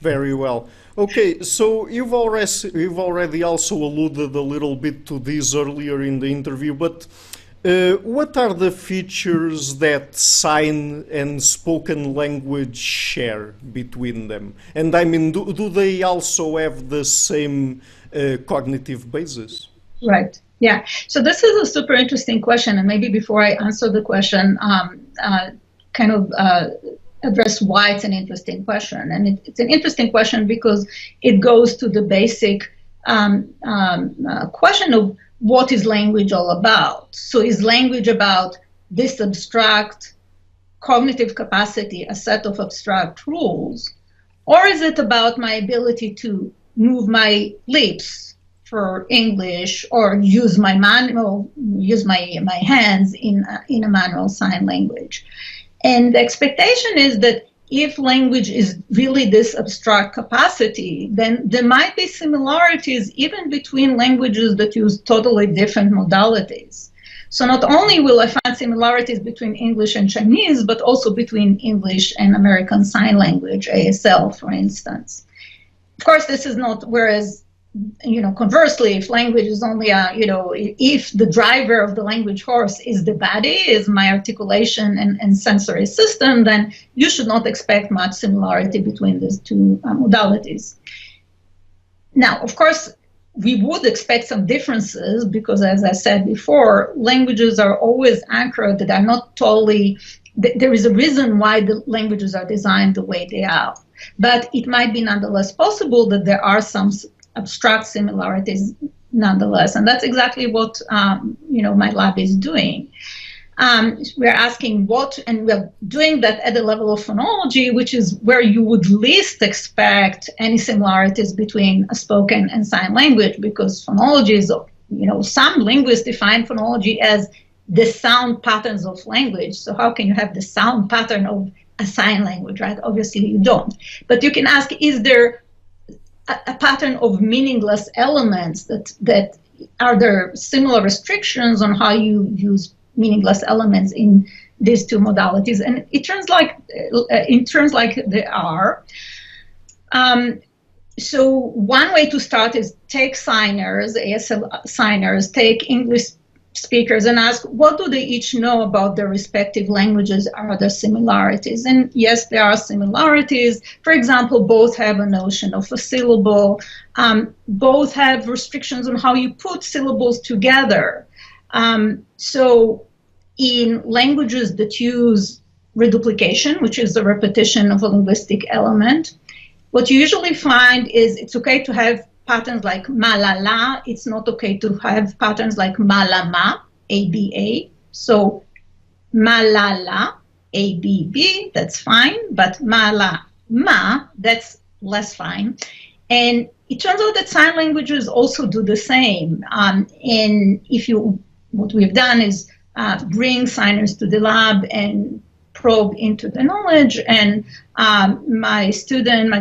Very well. Okay, so you've already also alluded a little bit to this earlier in the interview, but what are the features that sign and spoken language share between them? And I mean, do they also have the same cognitive basis? Right. Yeah. So this is a super interesting question, and maybe before I answer the question, address why it's an interesting question. And it's an interesting question because it goes to the basic question of what is language all about. So is language about this abstract cognitive capacity, a set of abstract rules, or is it about my ability to move my lips for English or use my hands in a manual sign language? And the expectation is that if language is really this abstract capacity, then there might be similarities even between languages that use totally different modalities. So not only will I find similarities between English and Chinese, but also between English and American Sign Language, ASL, for instance. Of course, this is not, whereas, conversely, if language is only if the driver of the language horse is the body, is my articulation and sensory system, then you should not expect much similarity between these two modalities. Now, of course, we would expect some differences because, as I said before, languages are always anchored that are not totally, there is a reason why the languages are designed the way they are. But it might be nonetheless possible that there are some abstract similarities nonetheless, and that's exactly what my lab is doing. We're asking what, and we're doing that at the level of phonology, which is where you would least expect any similarities between a spoken and sign language, because phonology is, some linguists define phonology as the sound patterns of language. So how can you have the sound pattern of a sign language, right? Obviously you don't. But you can ask, is there a pattern of meaningless elements that are there similar restrictions on how you use meaningless elements in these two modalities? And it turns like they are. So one way to start is take signers, ASL signers, take English speakers and ask, what do they each know about their respective languages? Are there similarities? And yes, there are similarities. For example, both have a notion of a syllable. Both have restrictions on how you put syllables together. So in languages that use reduplication, which is the repetition of a linguistic element, what you usually find is it's okay to have patterns like malala. It's not okay to have patterns like malama, ABA. So malala, ABB, that's fine, but malama, that's less fine. And it turns out that sign languages also do the same. And what we've done is bring signers to the lab and probe into the knowledge, and my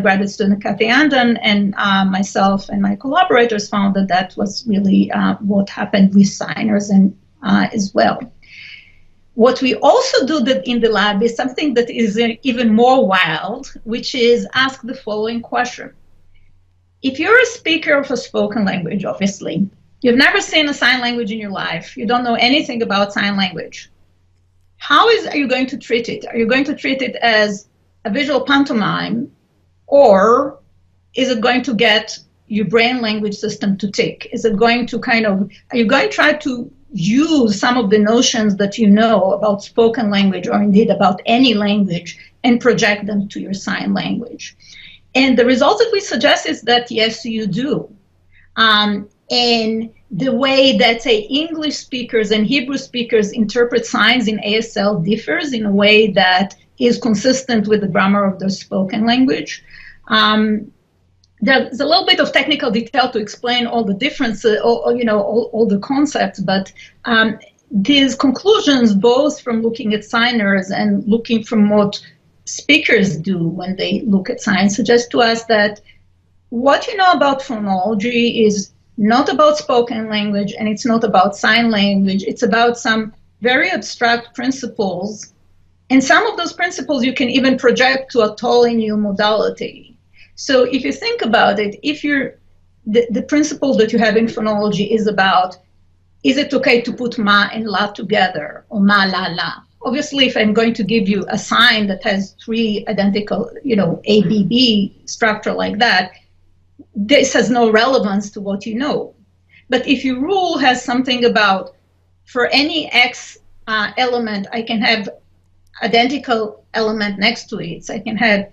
graduate student Kathy Andon, and myself and my collaborators found that was really what happened with signers and as well. What we also do in the lab is something that is even more wild, which is ask the following question. If you're a speaker of a spoken language, obviously, you've never seen a sign language in your life, you don't know anything about sign language, how are you going to treat it? Are you going to treat it as a visual pantomime, or is it going to get your brain language system to tick? Is it going to are you going to try to use some of the notions that you know about spoken language, or indeed about any language, and project them to your sign language? And the results that we suggest is that yes, you do. And the way that, say, English speakers and Hebrew speakers interpret signs in ASL differs in a way that is consistent with the grammar of the spoken language. There's a little bit of technical detail to explain all the differences, all the concepts, but these conclusions, both from looking at signers and looking from what speakers do when they look at signs, suggest to us that what you know about phonology is not about spoken language, and it's not about sign language. It's about some very abstract principles And some of those principles you can even project to a totally new modality. So if you think about it, if you're, the principle that you have in phonology is about, is it okay to put ma and la together, or ma, la, la? Obviously, if I'm going to give you a sign that has three identical, A, B, B structure like that, this has no relevance to what you know. But if your rule has something about, for any X element, I can have identical element next to it. So I can have,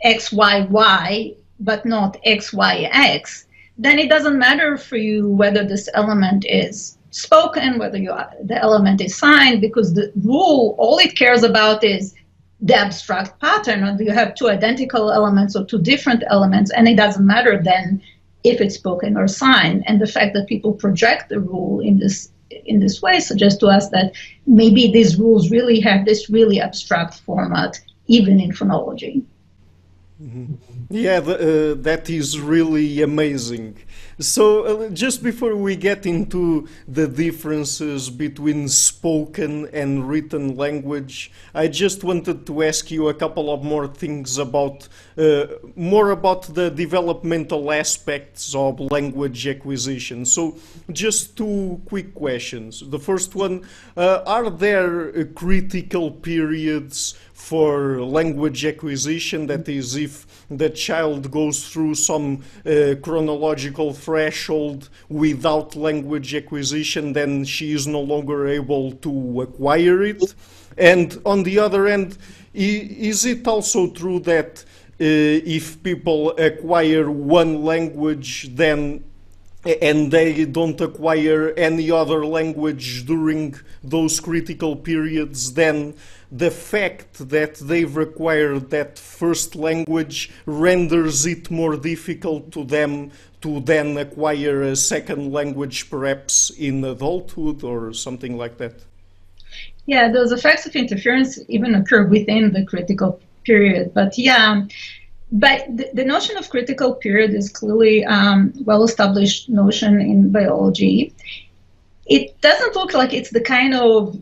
X, Y, Y, but not X, Y, X. Then it doesn't matter for you whether this element is spoken, whether the element is signed, because the rule, all it cares about is the abstract pattern, or you have two identical elements or two different elements, and it doesn't matter then if it's spoken or signed. And the fact that people project the rule in this way suggests to us that maybe these rules really have this really abstract format, even in phonology. Mm-hmm. Yeah, that is really amazing. So just before we get into the differences between spoken and written language, I just wanted to ask you a couple of more things about more about the developmental aspects of language acquisition. So just two quick questions. The first one, are there critical periods for language acquisition? That is, if the child goes through some chronological threshold without language acquisition, then she is no longer able to acquire it. And on the other hand, is it also true that if people acquire one language then and they don't acquire any other language during those critical periods, then the fact that they've acquired that first language renders it more difficult to them to then acquire a second language, perhaps in adulthood or something like that? Yeah, those effects of interference even occur within the critical period. But yeah, but the notion of critical period is clearly well-established notion in biology. It doesn't look like it's the kind of,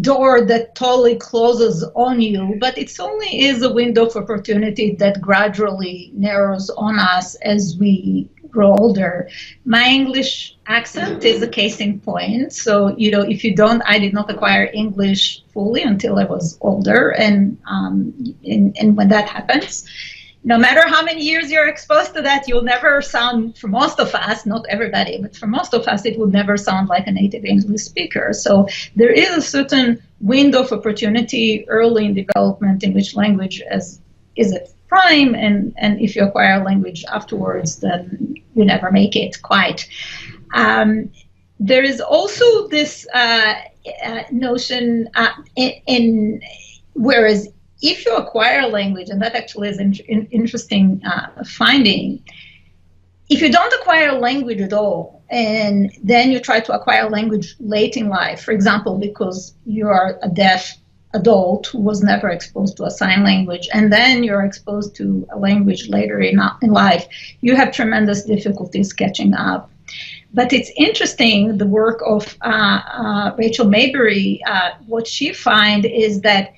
door that totally closes on you, but it only is a window of opportunity that gradually narrows on us as we grow older. My English accent is a case in point. So, if you don't, I did not acquire English fully until I was older. And when that happens, no matter how many years you're exposed to that, you'll never sound, for most of us, not everybody, but for most of us, it will never sound like a native English speaker. So there is a certain window of opportunity early in development in which language is at prime, and if you acquire language afterwards, then you never make it quite. There is also this notion whereas if you acquire language, and that actually is an interesting finding, if you don't acquire language at all, and then you try to acquire language late in life, for example, because you are a deaf adult who was never exposed to a sign language, and then you're exposed to a language later in life, you have tremendous difficulties catching up. But it's interesting, the work of Rachel Maybury, what she finds is that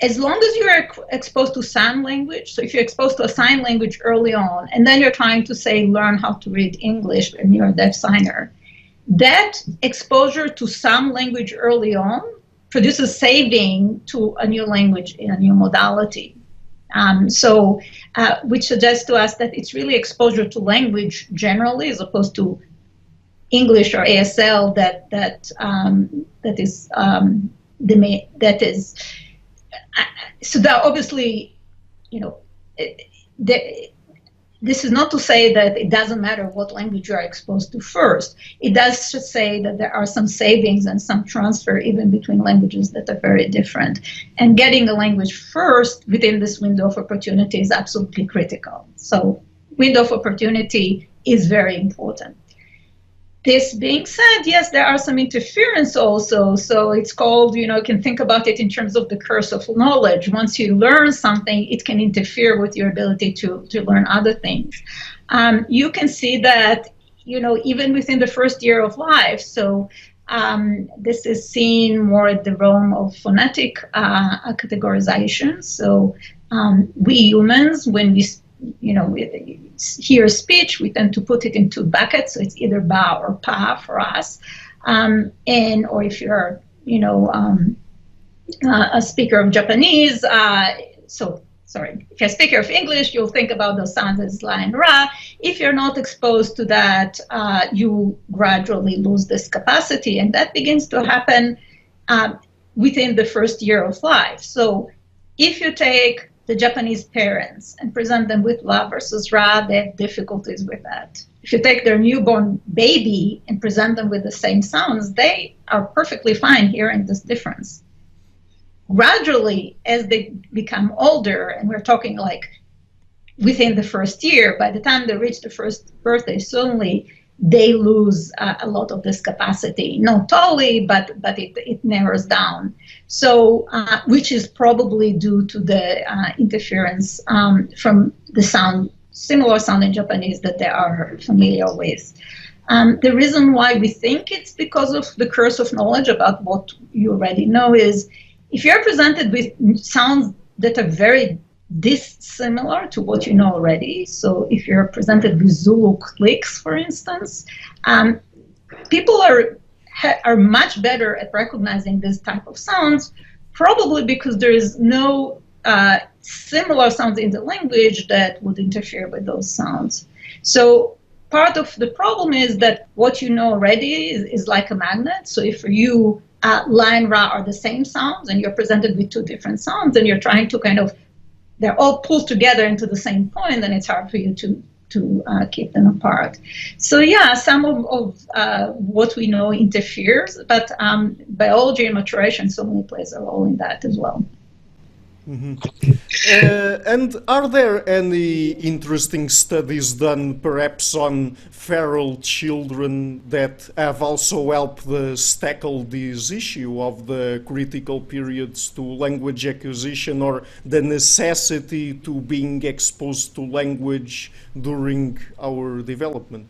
as long as you're exposed to sign language, so if you're exposed to a sign language early on, and then you're trying to say, learn how to read English and you're a deaf signer, that exposure to some language early on produces saving to a new language in a new modality. Which suggests to us that it's really exposure to language generally, as opposed to English or ASL that is. So that obviously, this is not to say that it doesn't matter what language you are exposed to first. It does just say that there are some savings and some transfer even between languages that are very different. And getting a language first within this window of opportunity is absolutely critical. So window of opportunity is very important. This being said, yes, there are some interference also. So it's called, you can think about it in terms of the curse of knowledge. Once you learn something, it can interfere with your ability to learn other things. You can see that, even within the first year of life. So This is seen more at the realm of phonetic categorization. So we humans, when we hear speech, we tend to put it in two buckets. So it's either ba or pa for us, or if you're a speaker of Japanese, if you're a speaker of English, you'll think about those sounds as la and ra. If you're not exposed to that, you gradually lose this capacity, and that begins to happen within the first year of life. So if you take the Japanese parents and present them with la versus ra, they have difficulties with that. If you take their newborn baby and present them with the same sounds, they are perfectly fine hearing this difference. Gradually, as they become older, and we're talking like within the first year, by the time they reach the first birthday, suddenly they lose a lot of this capacity. Not totally, but it narrows down. So, which is probably due to the interference from the sound, similar sound in Japanese that they are familiar with. The reason why we think it's because of the curse of knowledge about what you already know is, if you're presented with sounds that are very dissimilar to what you know already, so if you're presented with Zulu clicks, for instance, people are much better at recognizing this type of sounds, probably because there is no similar sounds in the language that would interfere with those sounds. So part of the problem is that what you know already is like a magnet. So if for you, la and ra are the same sounds, and you're presented with two different sounds, and you're trying to they're all pulled together into the same point, then it's hard for you to keep them apart. So yeah, some of what we know interferes, but biology and maturation certainly plays a role in that as well. And are there any interesting studies done perhaps on feral children that have also helped us tackle this issue of the critical periods to language acquisition, or the necessity to being exposed to language during our development?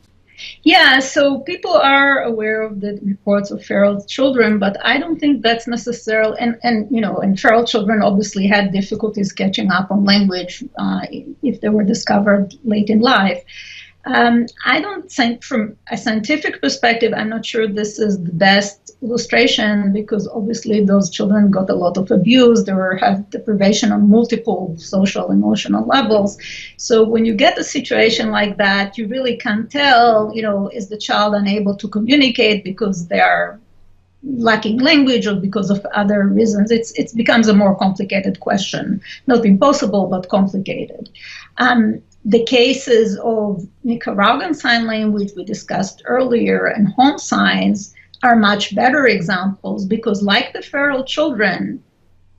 Yeah, so people are aware of the reports of feral children, but I don't think that's necessarily, and feral children obviously had difficulties catching up on language if they were discovered late in life. I don't think, from a scientific perspective, I'm not sure this is the best illustration, because obviously those children got a lot of abuse. They had deprivation on multiple social, emotional levels. So when you get a situation like that, you really can't tell, is the child unable to communicate because they are lacking language or because of other reasons. It becomes a more complicated question. Not impossible, but complicated. The cases of Nicaraguan Sign Language we discussed earlier and home signs are much better examples, because like the feral children,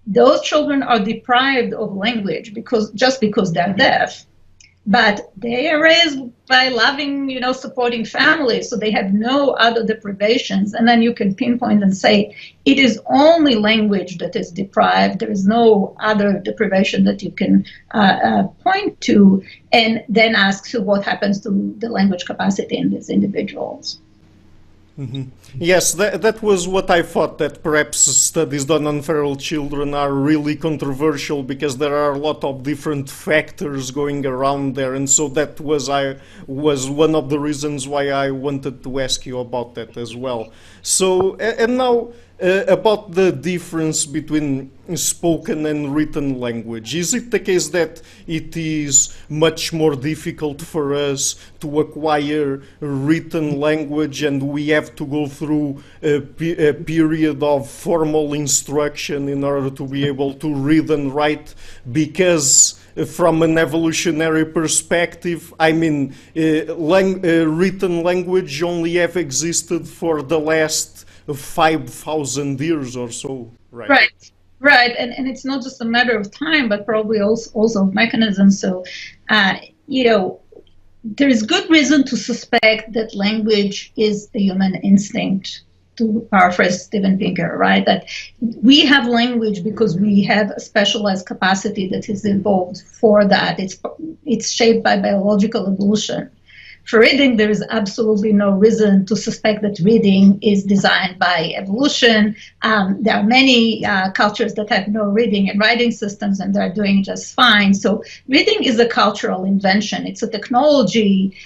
those children are deprived of language just because they're deaf. But they are raised by loving, supporting families, so they have no other deprivations. And then you can pinpoint and say, it is only language that is deprived. There is no other deprivation that you can point to, and then ask, so what happens to the language capacity in these individuals? Yes, that was what I thought, that perhaps studies done on feral children are really controversial because there are a lot of different factors going around there, and so that was one of the reasons why I wanted to ask you about that as well. So, and now about the difference between spoken and written language. Is it the case that it is much more difficult for us to acquire written language, and we have to go through a period of formal instruction in order to be able to read and write? Because from an evolutionary perspective, I mean, written language only have existed for the last 5,000 years or so, right? Right, and it's not just a matter of time, but probably also of mechanisms. So, there is good reason to suspect that language is a human instinct, to paraphrase Steven Pinker, right? That we have language because we have a specialized capacity that is involved for that. It's shaped by biological evolution. For reading, there is absolutely no reason to suspect that reading is designed by evolution. There are many cultures that have no reading and writing systems, and they're doing just fine. So reading is a cultural invention. It's a technology.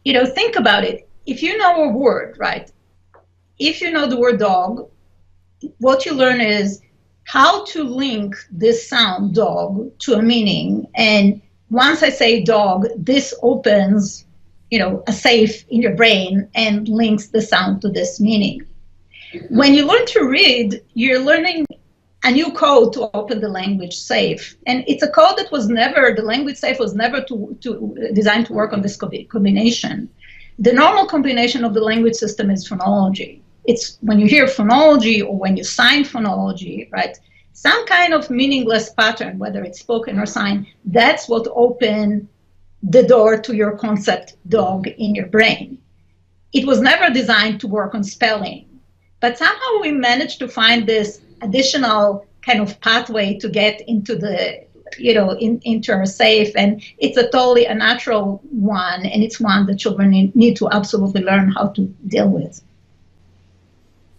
You know, think about it. If you know a word, right? If you know the word dog, what you learn is how to link this sound, dog, to a meaning. And once I say dog, this opens, you know, a safe in your brain and links the sound to this meaning. When you learn to read, you're learning a new code to open the language safe. And it's a code that was never, the language safe was never designed to work on this combination. The normal combination of the language system is phonology. It's when you hear phonology or when you sign phonology, right? Some kind of meaningless pattern, whether it's spoken or signed, that's what opens the door to your concept dog in your brain. It was never designed to work on spelling, but somehow we managed to find this additional kind of pathway to get into the, you know, into our safe, and it's a totally a natural one, and it's one that children need to absolutely learn how to deal with.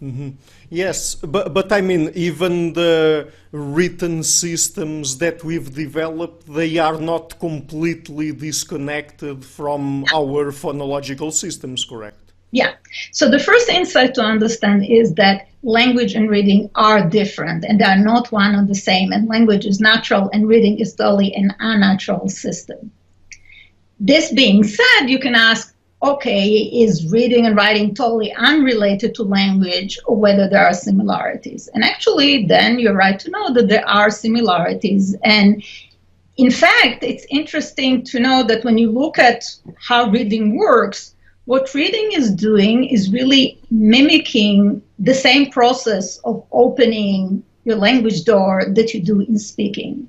Mm-hmm. Yes, but I mean, even the written systems that we've developed, they are not completely disconnected from our phonological systems, correct? Yeah. So the first insight to understand is that language and reading are different, and they are not one and the same, and language is natural and reading is totally an unnatural system. This being said, you can ask, okay, is reading and writing totally unrelated to language, or whether there are similarities? And actually, then you're right to know that there are similarities. And in fact, it's interesting to know that when you look at how reading works, what reading is doing is really mimicking the same process of opening your language door that you do in speaking.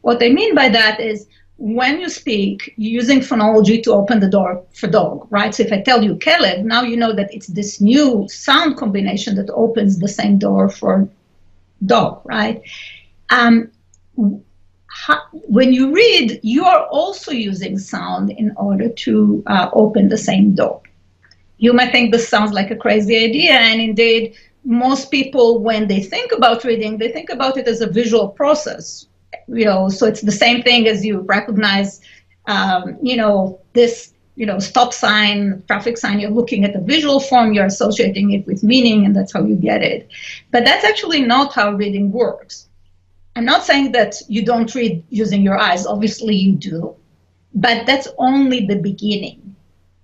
What I mean by that is, when you speak, you're using phonology to open the door for dog, right? So if I tell you Caleb, now you know that it's this new sound combination that opens the same door for dog, right? When you read, you are also using sound in order to open the same door. You might think this sounds like a crazy idea, and indeed, most people, when they think about reading, they think about it as a visual process. You know, so it's the same thing as you recognize, you know, this, you know, stop sign, traffic sign, you're looking at the visual form, you're associating it with meaning, and that's how you get it. But that's actually not how reading works. I'm not saying that you don't read using your eyes, obviously you do, but that's only the beginning.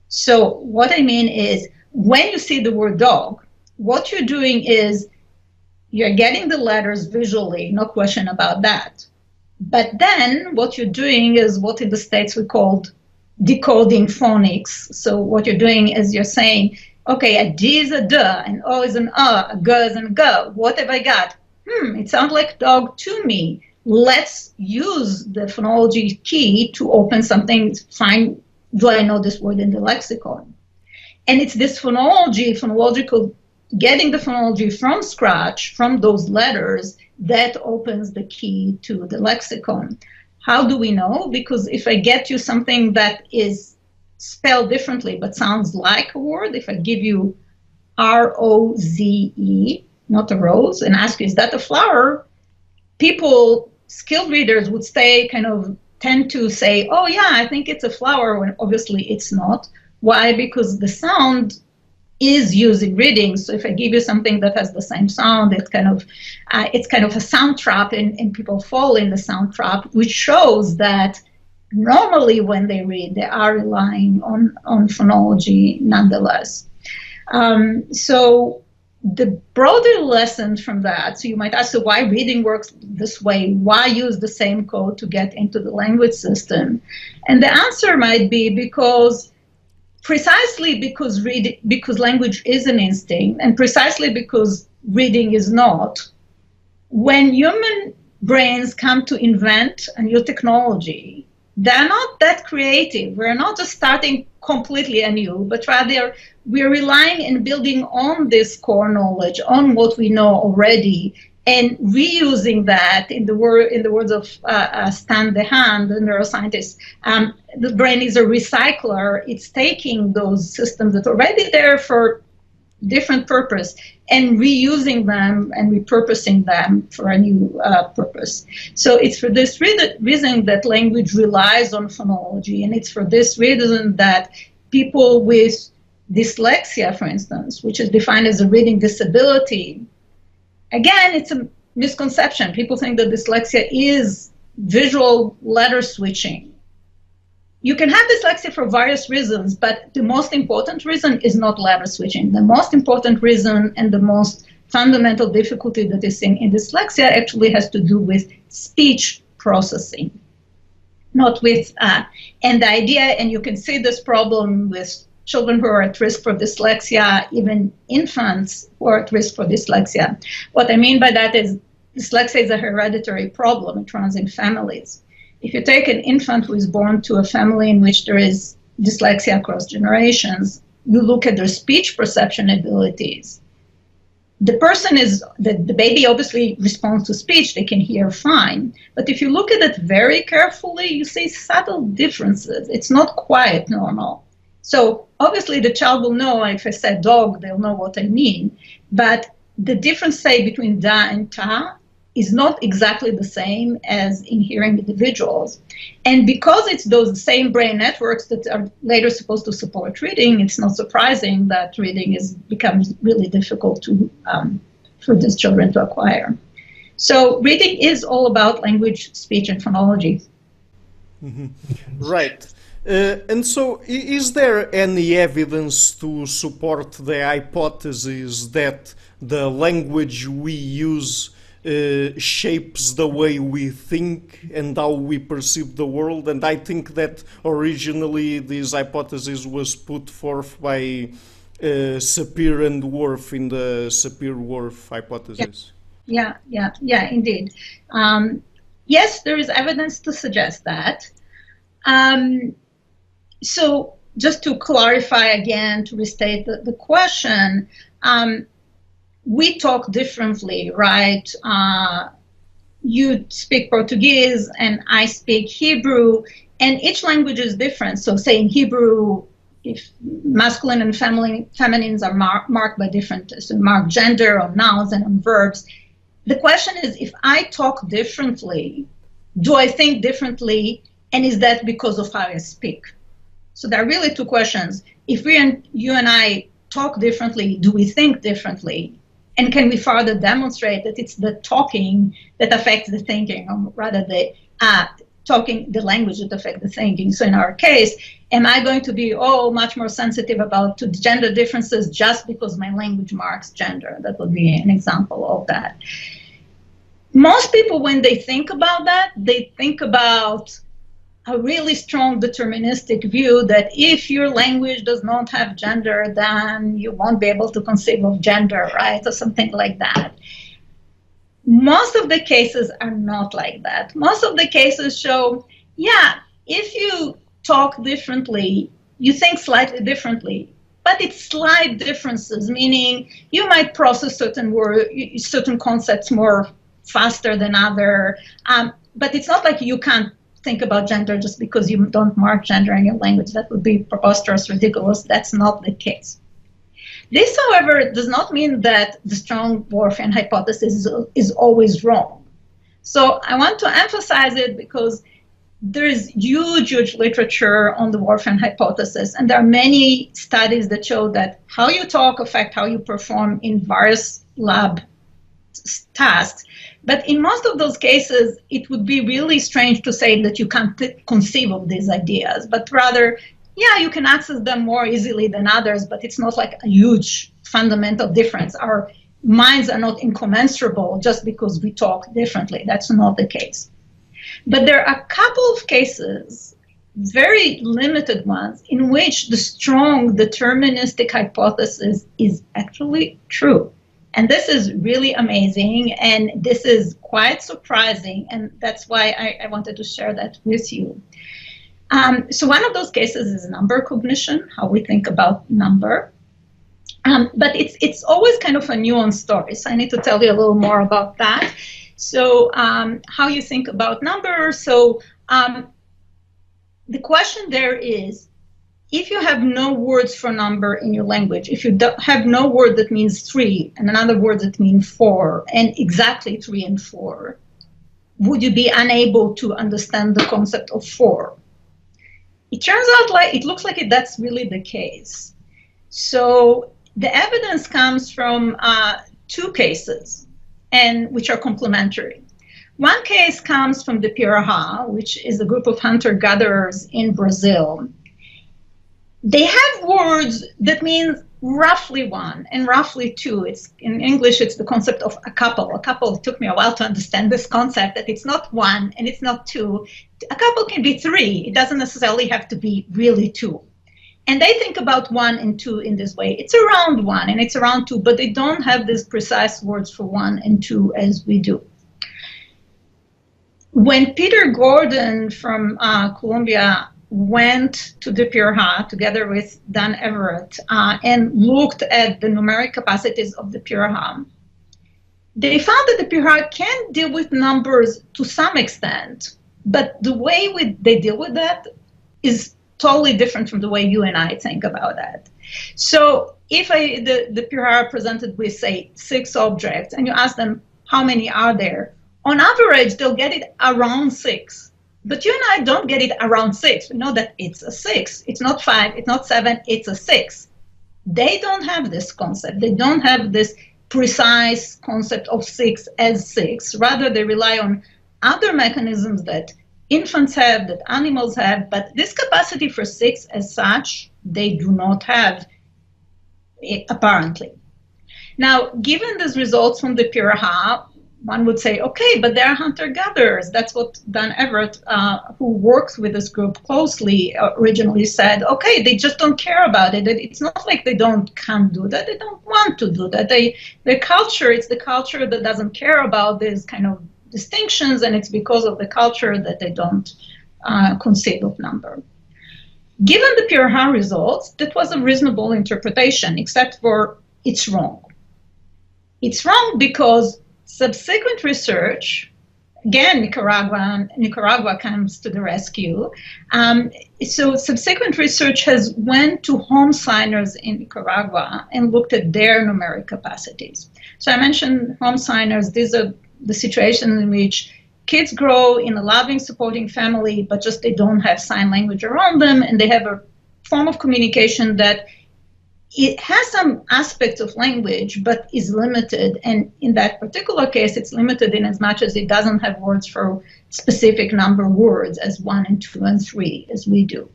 So what I mean is, when you see the word dog, what you're doing is you're getting the letters visually, no question about that. But then what you're doing is what in the States we called decoding phonics. So what you're doing is you're saying, okay, a D is a D, an O is an a G is an G. What have I got? It sounds like dog to me. Let's use the phonology key to open something. Find, do I know this word in the lexicon? And it's this phonological, getting the phonology from scratch, from those letters, that opens the key to the lexicon. How do we know? Because if I get you something that is spelled differently but sounds like a word, if I give you R-O-Z-E, not a rose, and ask you, is that a flower? People, skilled readers would stay tend to say, oh yeah, I think it's a flower, when obviously it's not. Why? Because the sound is used in reading. So if I give you something that has the same sound, it's kind of a sound trap, and people fall in the sound trap, which shows that normally when they read, they are relying on phonology nonetheless. So the broader lesson from that, so you might ask, so why reading works this way? Why use the same code to get into the language system? And the answer might be precisely because language is an instinct, and precisely because reading is not. When human brains come to invent a new technology, they're not that creative. We're not just starting completely anew, but rather we're relying and building on this core knowledge, on what we know already, and reusing that in the words of Stan DeHaan, the neuroscientist, the brain is a recycler. It's taking those systems that are already there for different purpose and reusing them and repurposing them for a new purpose. So it's for this reason that language relies on phonology, and it's for this reason that people with dyslexia, for instance, which is defined as a reading disability, again, it's a misconception. People think that dyslexia is visual letter switching. You can have dyslexia for various reasons, but the most important reason is not letter switching. The most important reason and the most fundamental difficulty that is seen in dyslexia actually has to do with speech processing, not with, and the idea, and you can see this problem with children who are at risk for dyslexia, even infants who are at risk for dyslexia. What I mean by that is dyslexia is a hereditary problem. It runs in families. If you take an infant who is born to a family in which there is dyslexia across generations, you look at their speech perception abilities. The person is, the baby obviously responds to speech, they can hear fine. But if you look at it very carefully, you see subtle differences. It's not quite normal. So obviously the child will know, if I said dog, they'll know what I mean. But the difference, say, between da and ta is not exactly the same as in hearing individuals. And because it's those same brain networks that are later supposed to support reading, it's not surprising that reading becomes really difficult to, for these children to acquire. So reading is all about language, speech, and phonology. Mm-hmm. Right. And so is there any evidence to support the hypothesis that the language we use shapes the way we think and how we perceive the world? And I think that originally this hypothesis was put forth by Sapir and Whorf in the Sapir-Whorf hypothesis. Yeah, indeed. Yes, there is evidence to suggest that. So just to clarify again, to restate the question, we talk differently, right? You speak Portuguese and I speak Hebrew, and each language is different. So say in Hebrew, if masculine and feminines are marked by different, so marked gender on nouns and on verbs. The question is, if I talk differently, do I think differently, and is that because of how I speak? So there are really two questions. If you and I talk differently, do we think differently? And can we further demonstrate that it's the talking that affects the thinking, or rather the talking, the language that affects the thinking? So in our case, am I going to be much more sensitive to gender differences just because my language marks gender? That would be an example of that. Most people, when they think about that, they think about a really strong deterministic view that if your language does not have gender, then you won't be able to conceive of gender, right? Or something like that. Most of the cases are not like that. Most of the cases show, yeah, if you talk differently, you think slightly differently, but it's slight differences, meaning you might process certain words, certain concepts more faster than other, but it's not like you can't think about gender just because you don't mark gender in your language. That would be preposterous, ridiculous. That's not the case. This, however, does not mean that the strong Whorfian hypothesis is always wrong. So I want to emphasize it because there is huge literature on the Whorfian hypothesis, and there are many studies that show that how you talk affects how you perform in various lab tasks. But in most of those cases, it would be really strange to say that you can't conceive of these ideas, but rather, yeah, you can access them more easily than others, but it's not like a huge fundamental difference. Our minds are not incommensurable just because we talk differently. That's not the case. But there are a couple of cases, very limited ones, in which the strong deterministic hypothesis is actually true. And this is really amazing, and this is quite surprising, and that's why I wanted to share that with you. So one of those cases is number cognition, how we think about number. But it's always kind of a nuanced story. So I need to tell you a little more about that. So how you think about numbers. So the question there is, if you have no words for number in your language, if you have no word that means 3 and another word that means 4 and exactly 3 and 4, would you be unable to understand the concept of 4? It turns out like it looks like that's really the case. So the evidence comes from 2 cases, and which are complementary. One case comes from the Pirahã, which is a group of hunter-gatherers in Brazil. They have words that mean roughly 1 and roughly 2. It's in English, it's the concept of a couple. A couple took me a while to understand this concept, that it's not 1 and it's not 2. A couple can be 3. It doesn't necessarily have to be really 2. And they think about 1 and 2 in this way. It's around 1 and it's around 2, but they don't have these precise words for 1 and 2 as we do. When Peter Gordon from Columbia went to the Pirahã together with Dan Everett and looked at the numeric capacities of the Pirahã, they found that the Pirahã can deal with numbers to some extent, but the way they deal with that is totally different from the way you and I think about that. So if the Pirahã are presented with, say, 6 objects, and you ask them how many are there, on average, they'll get it around 6. But you and I don't get it around 6. We know that it's a 6. It's not 5, it's not 7, it's a 6. They don't have this concept. They don't have this precise concept of 6 as 6. Rather, they rely on other mechanisms that infants have, that animals have, but this capacity for 6 as such, they do not have, apparently. Now, given these results from the Pirahã, one would say, okay, but they're hunter-gatherers. That's what Dan Everett, who works with this group closely, originally said. Okay, they just don't care about it. It's not like they can't do that. They don't want to do that. Their culture, it's the culture that doesn't care about these kind of distinctions, and it's because of the culture that they don't conceive of number. Given the Pirahã results, that was a reasonable interpretation, except for it's wrong. It's wrong because subsequent research, again, Nicaragua comes to the rescue. So subsequent research has went to home signers in Nicaragua and looked at their numeric capacities. So I mentioned home signers. These are the situations in which kids grow in a loving, supporting family, but just they don't have sign language around them, and they have a form of communication that it has some aspects of language, but is limited. And in that particular case, it's limited in as much as it doesn't have words for specific number words as 1 and 2 and 3 as we do.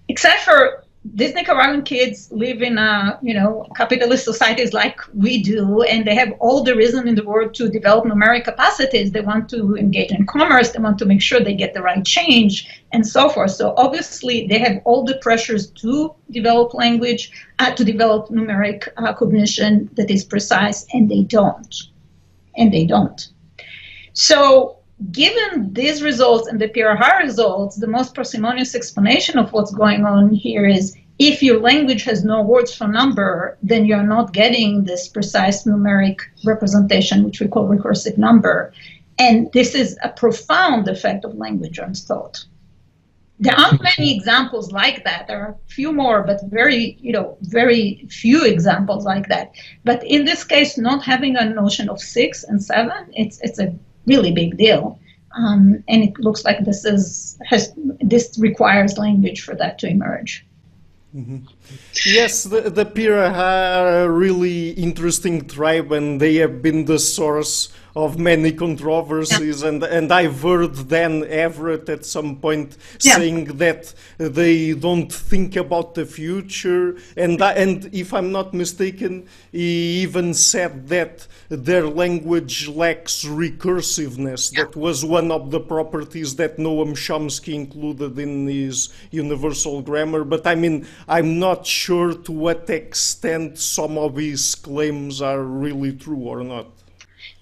Except for these Nicaraguan kids live in capitalist societies like we do, and they have all the reason in the world to develop numeric capacities. They want to engage in commerce, they want to make sure they get the right change, and so forth. So obviously they have all the pressures to develop language, to develop numeric cognition that is precise, and they don't. And they don't. So given these results and the Pirahã results, the most parsimonious explanation of what's going on here is if your language has no words for number, then you're not getting this precise numeric representation, which we call recursive number. And this is a profound effect of language on thought. There aren't many examples like that. There are a few more, but very few examples like that. But in this case, not having a notion of 6 and 7, it's a really big deal, and it looks like this requires language for that to emerge. Mm-hmm. Yes, the Pirahã are a really interesting tribe, and they have been the source of many controversies, yeah. and I've heard Dan Everett at some point saying that they don't think about the future, and if I'm not mistaken, he even said that their language lacks recursiveness. That was one of the properties that Noam Chomsky included in his universal grammar, but I mean, I'm not sure to what extent some of his claims are really true or not.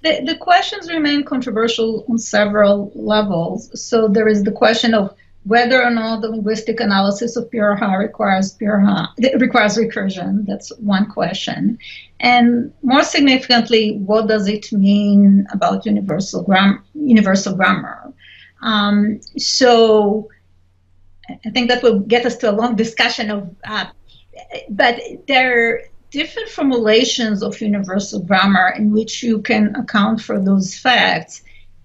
The questions remain controversial on several levels. So there is the question of whether or not the linguistic analysis of Pirahã requires recursion. That's one question. And more significantly, what does it mean about universal grammar? So I think that will get us to a long discussion of, but there are different formulations of universal grammar in which you can account for those facts.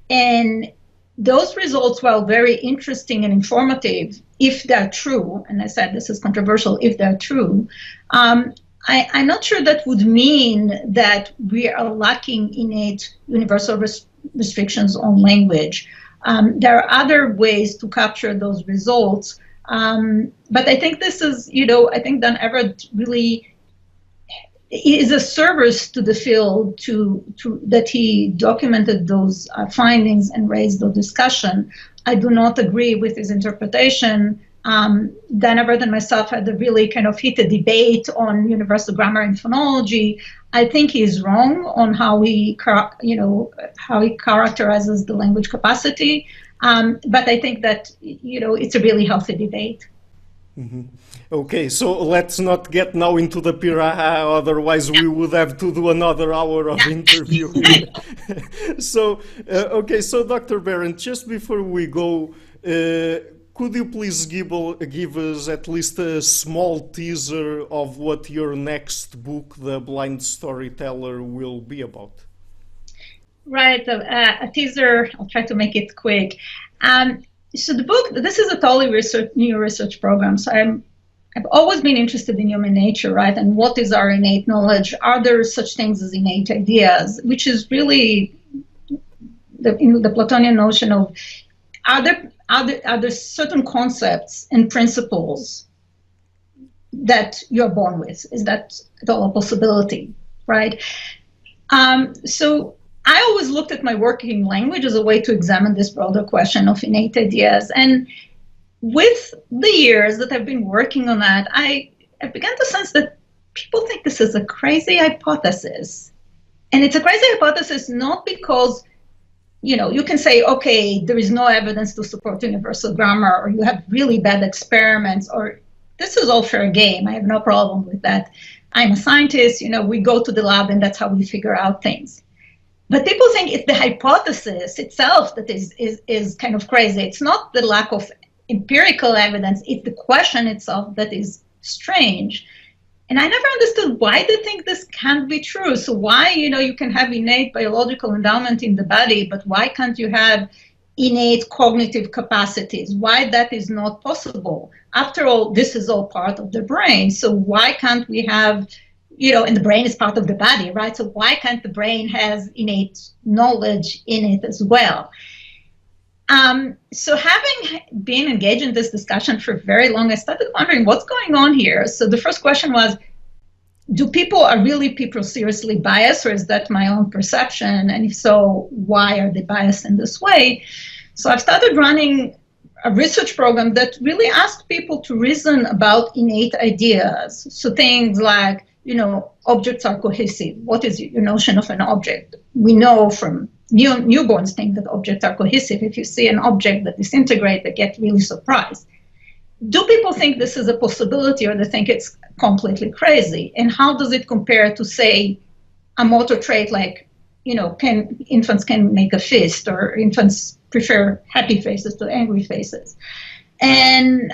And those results, while very interesting and informative, if they're true, and I said this is controversial, if they're true, I'm not sure that would mean that we are lacking innate universal restrictions on language. There are other ways to capture those results, but I think this is, I think Dan Everett really is a service to the field that he documented those findings and raised the discussion. I do not agree with his interpretation. Dan Everett and myself had a really kind of heated debate on universal grammar and phonology. I think he's wrong on how he characterizes the language capacity, but I think that it's a really healthy debate. Mm-hmm. Okay, so let's not get now into the Pirahã, otherwise we would have to do another hour of interview. So, okay, so Dr. Berent, just before we go, could you please give us at least a small teaser of what your next book, The Blind Storyteller, will be about? Right, a teaser, I'll try to make it quick. So the book, this is a totally new research program, so I've always been interested in human nature, right? And what is our innate knowledge? Are there such things as innate ideas? Which is really the Platonian notion of, are there certain concepts and principles that you're born with? Is that at all a possibility, right? So I always looked at my working language as a way to examine this broader question of innate ideas. And with the years that I've been working on that, I began to sense that people think this is a crazy hypothesis. And it's a crazy hypothesis not because, you can say, okay, there is no evidence to support universal grammar, or you have really bad experiments, or this is all fair game. I have no problem with that. I'm a scientist, we go to the lab and that's how we figure out things. But people think it's the hypothesis itself that is kind of crazy. It's not the lack of empirical evidence, it's the question itself that is strange. And I never understood why they think this can't be true. So why, you can have innate biological endowment in the body, but why can't you have innate cognitive capacities? Why that is not possible? After all, this is all part of the brain. So why can't we have, and the brain is part of the body, right? So why can't the brain has innate knowledge in it as well? So having been engaged in this discussion for very long, I started wondering what's going on here. So the first question was, are really people seriously biased, or is that my own perception? And if so, why are they biased in this way? So I've started running a research program that really asked people to reason about innate ideas. So things like, objects are cohesive. What is your notion of an object? We know from newborns think that objects are cohesive. If you see an object that disintegrates, they get really surprised. Do people think this is a possibility, or they think it's completely crazy? And how does it compare to, say, a motor trait like, infants can make a fist, or infants prefer happy faces to angry faces? And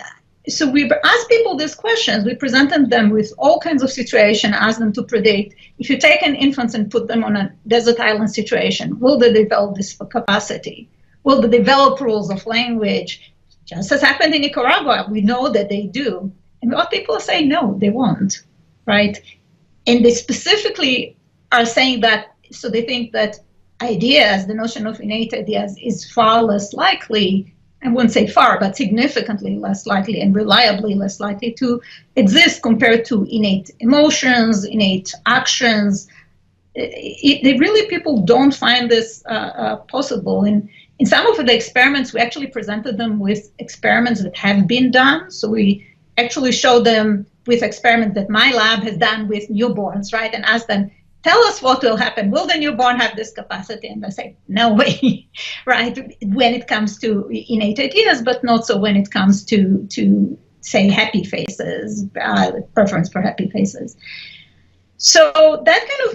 so we asked people these questions. We presented them with all kinds of situations, asked them to predict, if you take an infant and put them on a desert island situation, will they develop this capacity? Will they develop rules of language? Just as happened in Nicaragua, we know that they do. And a lot of people say, no, they won't, right? And they specifically are saying that, so they think that ideas, the notion of innate ideas, is far less likely, I wouldn't say far, but significantly less likely and reliably less likely to exist compared to innate emotions, innate actions. People don't find this possible. And in some of the experiments, we actually presented them with experiments that have been done. So we actually showed them with experiments that my lab has done with newborns, right? And asked them, tell us what will happen. Will the newborn have this capacity? And I say, no way, right? When it comes to innate ideas, but not so when it comes to say, happy faces, preference for happy faces. So that kind of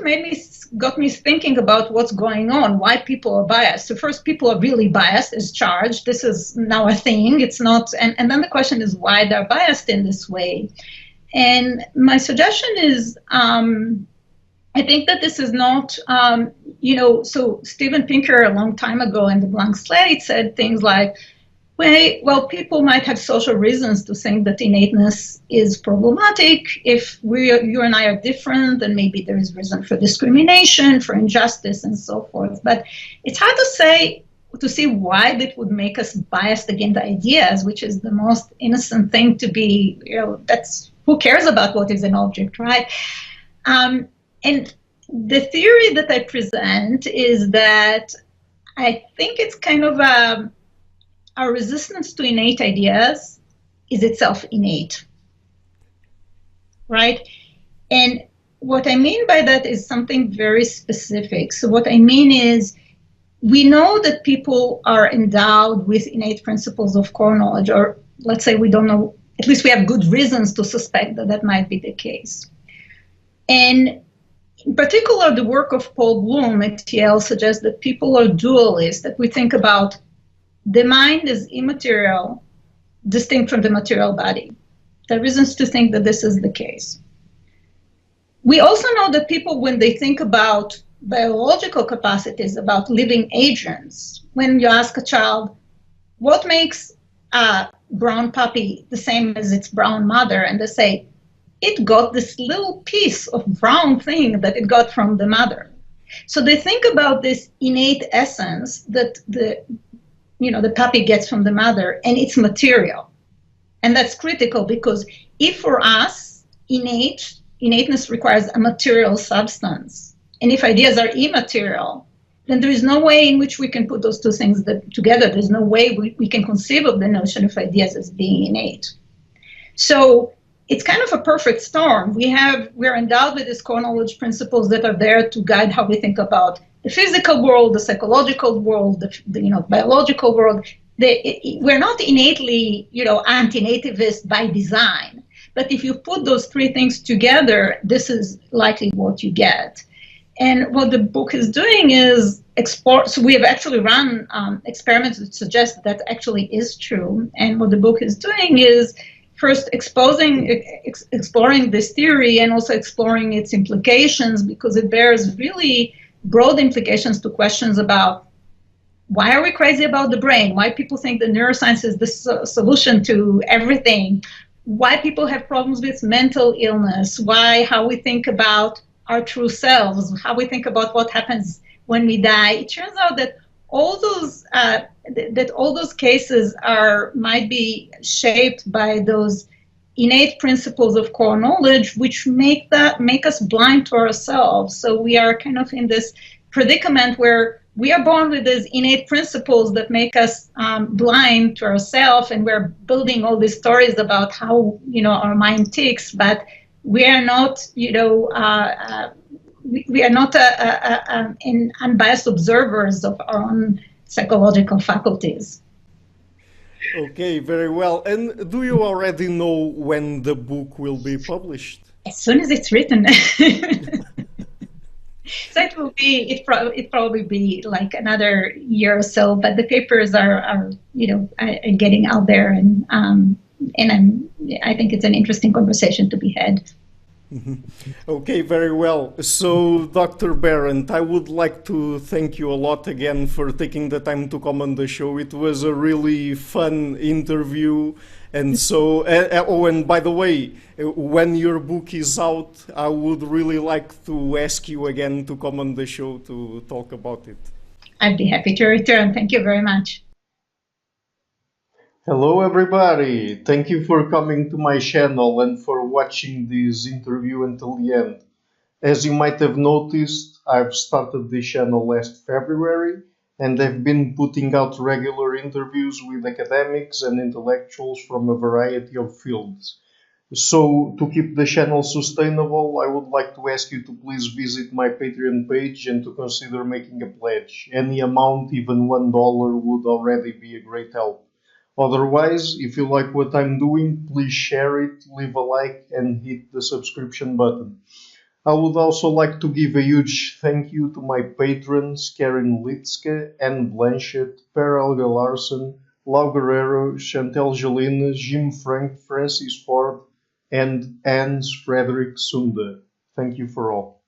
got me thinking about what's going on, why people are biased. So first, people are really biased as charged. This is now a thing. It's not, and then the question is why they're biased in this way. And my suggestion is, I think that this is not, so Steven Pinker a long time ago in The Blank Slate said things like, well, people might have social reasons to think that innateness is problematic. If you and I are different, then maybe there is reason for discrimination, for injustice, and so forth. But it's hard to see why that would make us biased against ideas, which is the most innocent thing to be. That's who cares about what is an object, right? And the theory that I present is that I think it's kind of our resistance to innate ideas is itself innate, right? And what I mean by that is something very specific. So what I mean is, we know that people are endowed with innate principles of core knowledge, or let's say we don't know, at least we have good reasons to suspect that that might be the case. And in particular, the work of Paul Bloom at Yale suggests that people are dualist, that we think about the mind is immaterial, distinct from the material body. There are reasons to think that this is the case. We also know that people, when they think about biological capacities, about living agents, when you ask a child, what makes a brown puppy the same as its brown mother? And they say, it got this little piece of brown thing that it got from the mother. So they think about this innate essence that the puppy gets from the mother, and it's material. And that's critical, because if for us, innateness requires a material substance, and if ideas are immaterial, then there is no way in which we can put those two things together. There's no way we can conceive of the notion of ideas as being innate. So it's kind of a perfect storm. We're endowed with these core knowledge principles that are there to guide how we think about the physical world, the psychological world, the biological world. We're not innately, anti-nativist by design. But if you put those three things together, this is likely what you get. And what the book is doing is explore. So we have actually run experiments that suggest that actually is true. And what the book is doing is first exploring this theory, and also exploring its implications, because it bears really broad implications to questions about why are we crazy about the brain? Why people think that neuroscience is the solution to everything? Why people have problems with mental illness? How we think about our true selves? How we think about what happens when we die? It turns out that all those cases might be shaped by those innate principles of core knowledge, which make us blind to ourselves. So we are kind of in this predicament where we are born with these innate principles that make us blind to ourselves, and we're building all these stories about how our mind ticks, but we are not unbiased observers of our own psychological faculties. Okay, very well. And do you already know when the book will be published? As soon as it's written. So it probably be like another year or so, but the papers are getting out there, and I think it's an interesting conversation to be had. Okay, very well. So, Dr. Berent, I would like to thank you a lot again for taking the time to come on the show. It was a really fun interview. And so, and by the way, when your book is out, I would really like to ask you again to come on the show to talk about it. I'd be happy to return. Thank you very much. Hello everybody, thank you for coming to my channel and for watching this interview until the end. As you might have noticed, I've started this channel last February, and I've been putting out regular interviews with academics and intellectuals from a variety of fields. So, to keep the channel sustainable, I would like to ask you to please visit my Patreon page and to consider making a pledge. Any amount, even $1, would already be a great help. Otherwise, if you like what I'm doing, please share it, leave a like, and hit the subscription button. I would also like to give a huge thank you to my patrons KARIN, LIETZCKE, Anne Blanchette, Helge LARSEN, Lau Guerreiro, CHANTEL, GELINAS, Jim Frank, Francis Ford, and Hans Frederick Sunde. Thank you for all.